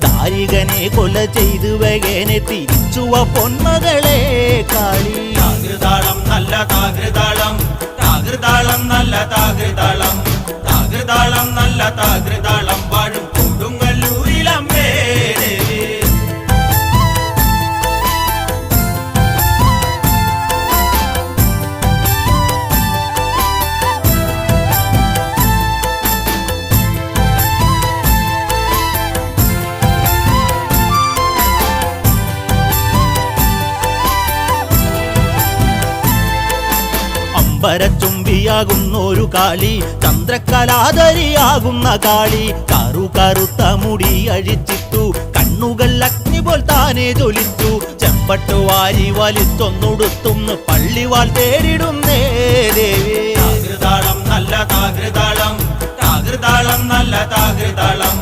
ദാരികനെ കൊല ചെയ്തു വേഗനെ തിരിച്ചുവ പൊന്മകളെ കാളി. താകൃതാളം നല്ല താകൃതാളം, താകൃതാളം നല്ല താകൃതാളം, താകൃതാളം നല്ല താകൃതാളം വാഴും കൊടുങ്ങല്ലൂരിലമ്മേ ദേവി. അമ്പരച്ചുംബിയാകുന്നൊരു കാളി, ചന്ദ്രകലാധരിയാകുന്ന കാളി. കറുത്ത മുടി അഴിച്ചിട്ടു, കണ്ണുകൾ അഗ്നി പോൽ താനെ ജ്വലിച്ചു. ചെമ്പട്ടു വാരി വലിച്ചൊന്നുടുത്തുന്ന് പള്ളിവാൾ തേടിടുന്നേ ദേവി. താകൃതാളം നല്ല താകൃതാളം, താകൃതാളം നല്ല താകൃതാളം,